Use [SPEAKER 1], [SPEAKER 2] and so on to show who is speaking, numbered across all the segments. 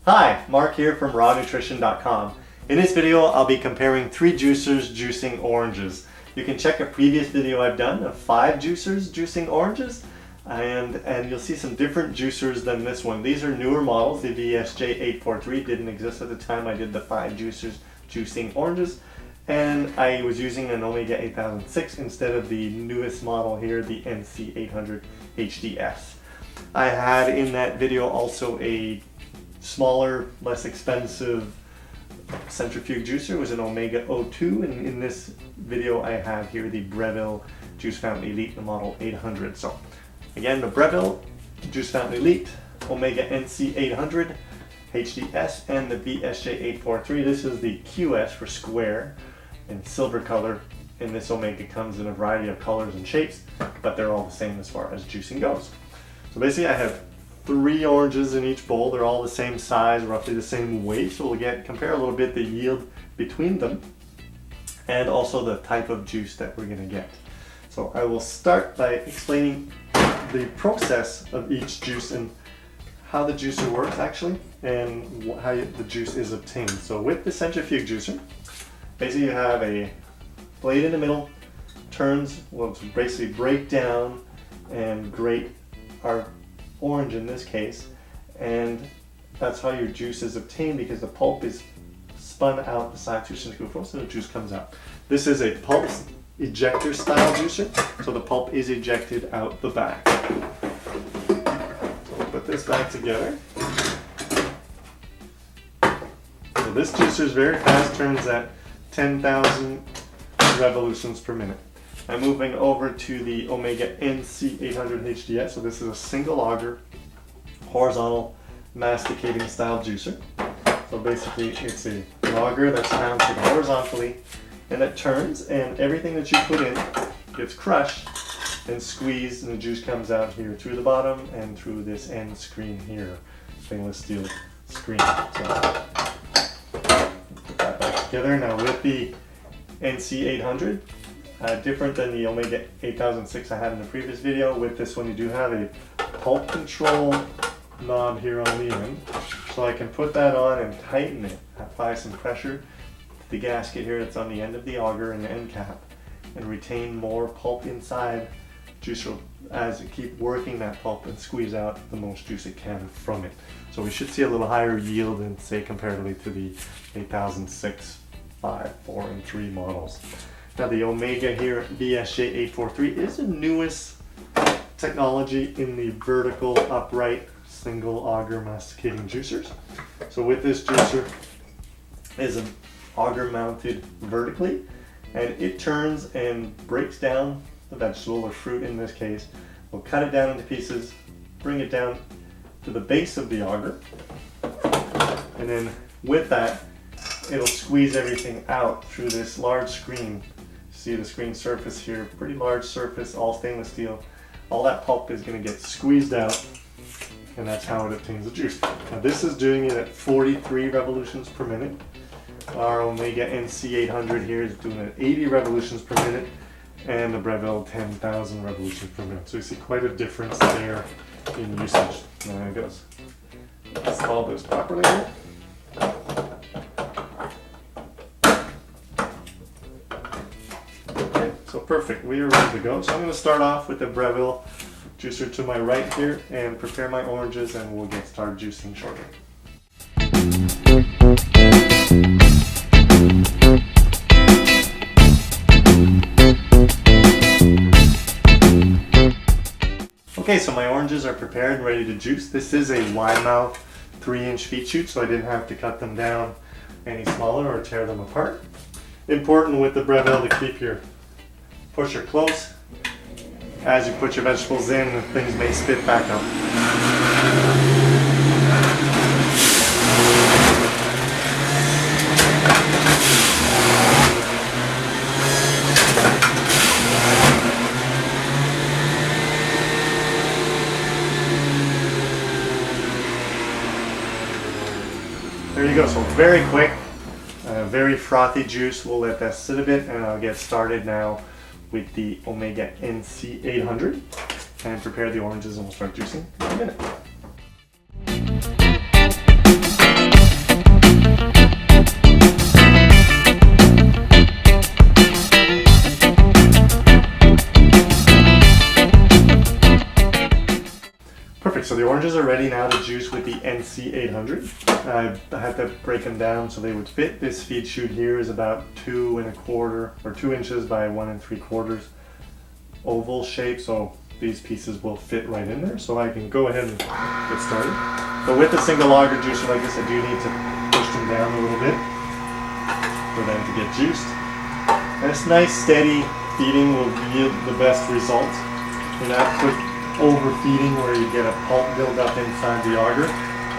[SPEAKER 1] Hi, Marc here from RawNutrition.com. In this video, I'll be comparing 3 juicers juicing oranges. You can check a previous video I've done of 5 juicers juicing oranges, and you'll see some different juicers than this one. These are newer models. The VSJ843 didn't exist at the time I did the 5 juicers juicing oranges, and I was using an Omega 8006 instead of the newest model here, the NC800 HDS. I had in that video also a smaller, less expensive centrifuge juicer. It was an Omega 02, and in this video I have here the Breville Juice Fountain Elite, the model 800. So again, the Breville Juice Fountain Elite, Omega NC800 HDS, and the VSJ843. This is the QS for square in silver color, and this Omega comes in a variety of colors and shapes, but they're all the same as far as juicing goes. So basically I have 3 oranges in each bowl. They're all the same size, roughly the same weight. So we'll compare a little bit the yield between them and also the type of juice that we're going to get. So I will start by explaining the process of each juice and how the juicer works actually, and how the juice is obtained. So with the centrifuge juicer, basically you have a blade in the middle, turns, will basically break down and grate our orange in this case, and that's how your juice is obtained, because the pulp is spun out the side through centrifugal force and the juice comes out. This is a pulp ejector style juicer, so the pulp is ejected out the back. So we'll put this back together. So this juicer is very fast, turns at 10,000 revolutions per minute. I'm moving over to the Omega NC800 HDS. So this is a single auger, horizontal masticating style juicer. So basically it's an auger that's mounted horizontally, and it turns, and everything that you put in gets crushed and squeezed, and the juice comes out here through the bottom and through this end screen here, stainless steel screen. So put that back together. Now with the NC800, different than the Omega 8006 I had in the previous video, with this one you do have a pulp control knob here on the end, so I can put that on and tighten it, apply some pressure to the gasket here that's on the end of the auger and the end cap, and retain more pulp inside juicer as it keep working that pulp and squeeze out the most juice it can from it. So we should see a little higher yield than, say, comparatively to the 8006, 5, 4, and 3 models. Now the Omega here, VSJ843, is the newest technology in the vertical upright single auger masticating juicers. So with this juicer is an auger mounted vertically, and it turns and breaks down the vegetable or fruit in this case. We'll cut it down into pieces, bring it down to the base of the auger, and then with that it'll squeeze everything out through this large screen. See the screen surface here, pretty large surface, all stainless steel. All that pulp is going to get squeezed out, and that's how it obtains the juice. Now this is doing it at 43 revolutions per minute. Our Omega NC800 here is doing it at 80 revolutions per minute, and the Breville 10,000 revolutions per minute. So you see quite a difference there in usage. There it goes. Install this properly here. So perfect, we are ready to go. So I'm going to start off with the Breville juicer to my right here and prepare my oranges, and we'll get started juicing shortly. Okay, so my oranges are prepared and ready to juice. This is a wide mouth 3-inch feed chute, so I didn't have to cut them down any smaller or tear them apart. Important with the Breville to keep your pusher close. As you put your vegetables in, things may spit back up. There you go, so very quick, very frothy juice. We'll let that sit a bit, and I'll get started now with the Omega NC800 and prepare the oranges, and we'll start juicing in a minute. Alright, so the oranges are ready now to juice with the NC800. I had to break them down so they would fit. This feed chute here is about 2 1/4 or 2 inches by 1 3/4 oval shape, so these pieces will fit right in there. So I can go ahead and get started. But with a single auger juicer like this, I do need to push them down a little bit for them to get juiced. And this nice steady feeding will yield the best results. You're not overfeeding where you get a pulp build up inside the auger.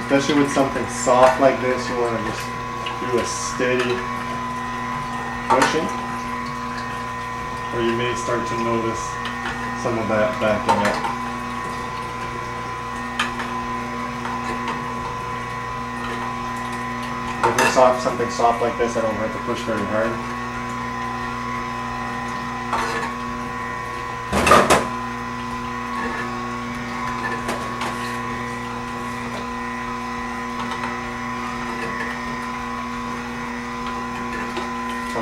[SPEAKER 1] Especially with something soft like this, you want to just do a steady pushing, or you may start to notice some of that backing up. If it's something soft like this, I don't have to push very hard.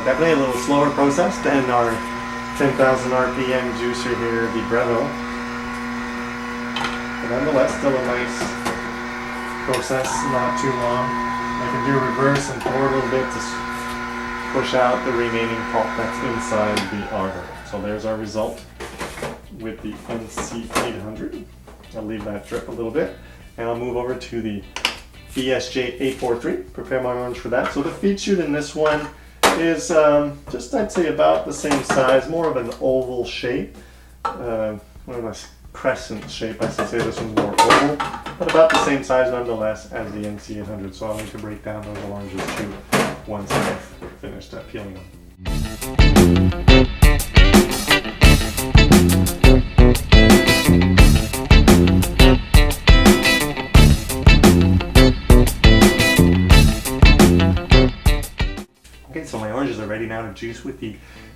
[SPEAKER 1] Definitely a little slower process than our 10,000 RPM juicer here, the Breville. But nonetheless, still a nice process, not too long. I can do reverse and pour a little bit to push out the remaining pulp that's inside the auger. So there's our result with the NC800. I'll leave that drip a little bit, and I'll move over to the BSJ843, prepare my orange for that. So the feed chute in this one is just, I'd say, about the same size, more of an oval shape, more of a crescent shape. I should say this one's more oval, but about the same size nonetheless as the NC800. So I'll need to break down those oranges too once I've finished peeling them. Okay, so my oranges are ready now to juice with the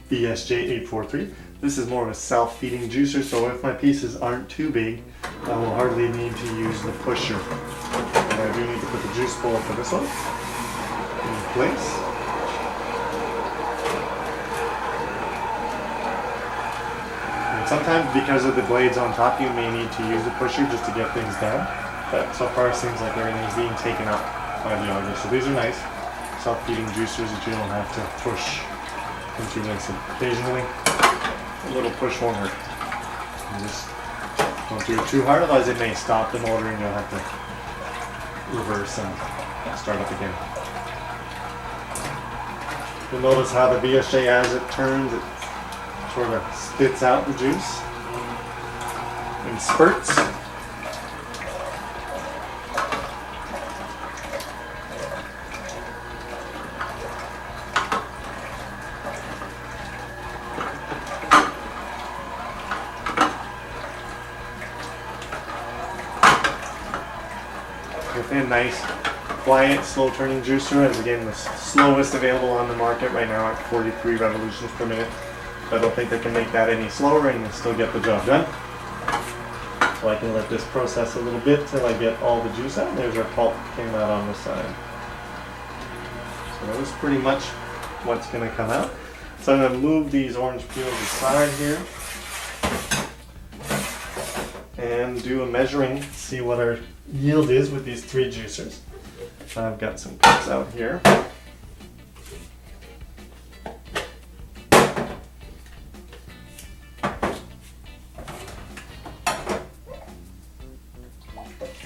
[SPEAKER 1] BSJ843. This is more of a self-feeding juicer, so if my pieces aren't too big, I will hardly need to use the pusher. And I do need to put the juice bowl for this one in place. And sometimes because of the blades on top, you may need to use a pusher just to get things done. But so far it seems like everything's being taken up by the auger. So these are nice self-feeding juicers that you don't have to push into this. Occasionally, a little push won't hurt. You just don't do it too hard, otherwise it may stop the motor and you'll have to reverse and start up again. You'll notice how the BSJ, as it turns, it sort of spits out the juice in spurts. With a nice, quiet, slow turning juicer, as again the slowest available on the market right now at 43 revolutions per minute. I don't think they can make that any slower and still get the job done. So I can let this process a little bit till I get all the juice out. There's our pulp came out on the side. So that was pretty much what's going to come out. So I'm going to move these orange peels aside here and do a measuring, see what our yield is with these 3 juicers. I've got some cups out here.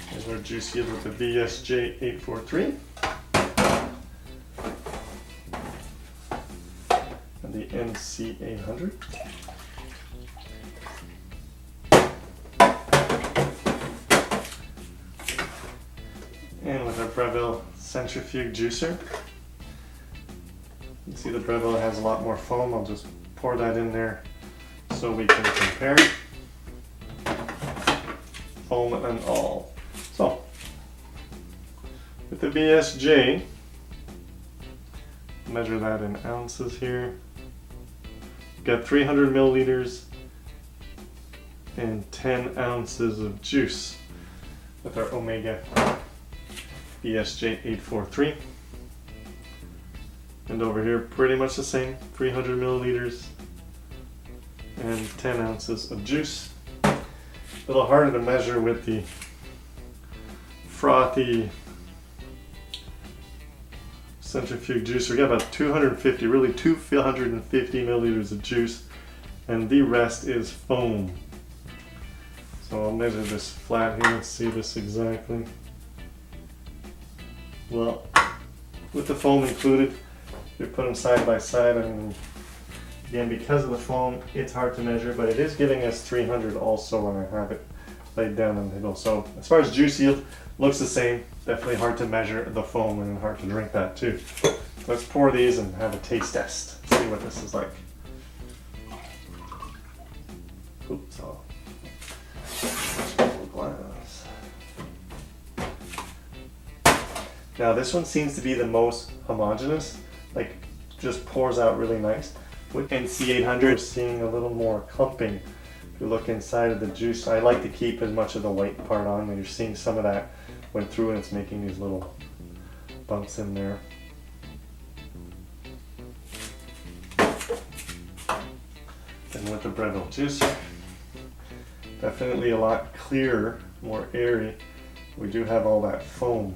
[SPEAKER 1] Here's our juice yield with the BSJ843 and the NC800. And with our Breville centrifuge juicer, you see the Breville has a lot more foam. I'll just pour that in there so we can compare foam and all. So with the BSJ, measure that in ounces here. We've got 300 milliliters and 10 ounces of juice with our Omega BSJ843. And over here, pretty much the same, 300 milliliters and 10 ounces of juice. A little harder to measure with the frothy centrifuge juicer. We got about 250, really 250 milliliters of juice, and the rest is foam. So I'll measure this flat here and see this exactly. Well, with the foam included, if you put them side by side, I mean, again, because of the foam, it's hard to measure, but it is giving us 300 also when I have it laid down in the middle. So as far as juice yield, looks the same. Definitely hard to measure the foam and hard to drink that too. Let's pour these and have a taste test. See what this is like. Oops, glass. Now this one seems to be the most homogeneous, like just pours out really nice. With NC800, we're seeing a little more clumping. If you look inside of the juice, I like to keep as much of the white part on, and you're seeing some of that went through and it's making these little bumps in there. And with the Breville Juicer, definitely a lot clearer, more airy. We do have all that foam.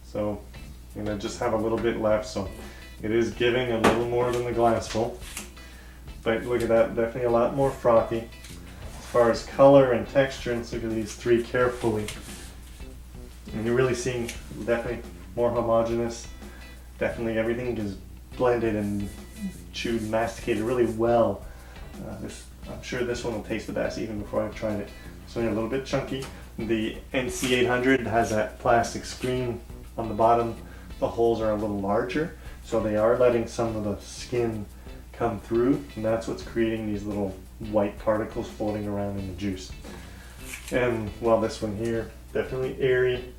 [SPEAKER 1] So I'm going to just have a little bit left, so it is giving a little more than the glass full. But look at that, definitely a lot more frothy. As far as color and texture, let's look at these three carefully. And you're really seeing definitely more homogeneous. Definitely everything is blended and chewed, masticated really well. I'm sure this one will taste the best even before I've tried it. It's only a little bit chunky. The NC800 has that plastic screen on the bottom. The holes are a little larger, so they are letting some of the skin come through, and that's what's creating these little white particles floating around in the juice. And well, this one here, definitely airy.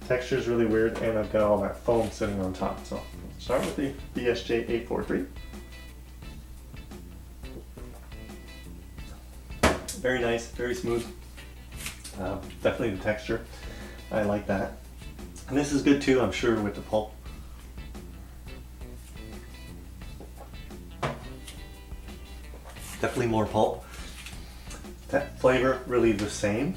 [SPEAKER 1] Texture is really weird, and I've got all that foam sitting on top. So let's start with the BSJ 843. Very nice, very smooth. Definitely the texture, I like that. And this is good too, I'm sure, with the pulp. Definitely more pulp. That flavor really the same.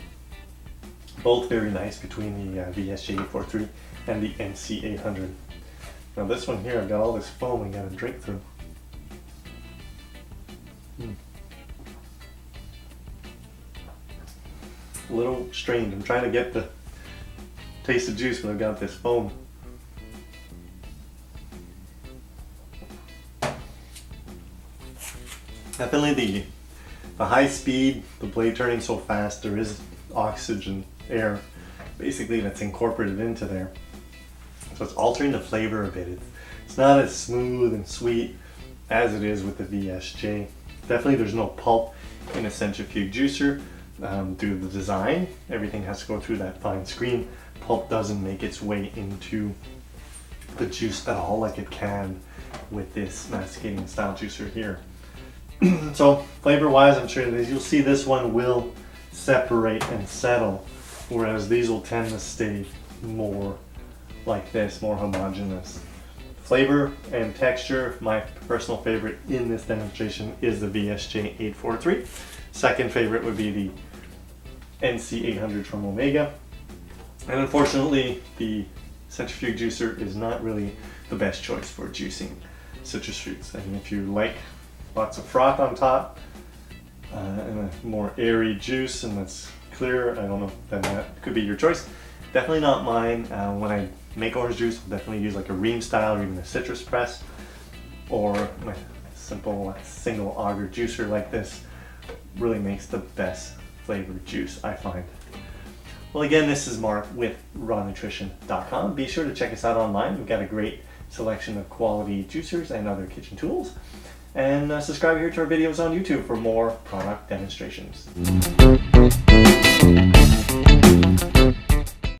[SPEAKER 1] Both very nice between the BSJ 843 and the NC800. Now this one here, I've got all this foam I got to drink through. A little strained. I'm trying to get the taste of juice, but I've got this foam. Definitely the high speed, the blade turning so fast, there is oxygen, air, basically that's incorporated into there. So it's altering the flavor a bit. It's not as smooth and sweet as it is with the VSJ. Definitely there's no pulp in a centrifuge juicer due to the design. Everything has to go through that fine screen. Pulp doesn't make its way into the juice at all like it can with this masticating style juicer here. So flavor wise, I'm sure you'll see this one will separate and settle, whereas these will tend to stay more like this, more homogeneous. Flavor and texture, my personal favorite in this demonstration is the VSJ 843. Second favorite would be the NC800 from Omega. And unfortunately, the centrifuge juicer is not really the best choice for juicing citrus fruits. And if you like lots of froth on top and a more airy juice and that's clear, I don't know, then that could be your choice. Definitely not mine. When I make orange juice, I'll definitely use like a ream style or even a citrus press, or my simple single auger juicer like this really makes the best flavored juice, I find. Well, again, this is Mark with RawNutrition.com. Be sure to check us out online. We've got a great selection of quality juicers and other kitchen tools. And subscribe here to our videos on YouTube for more product demonstrations.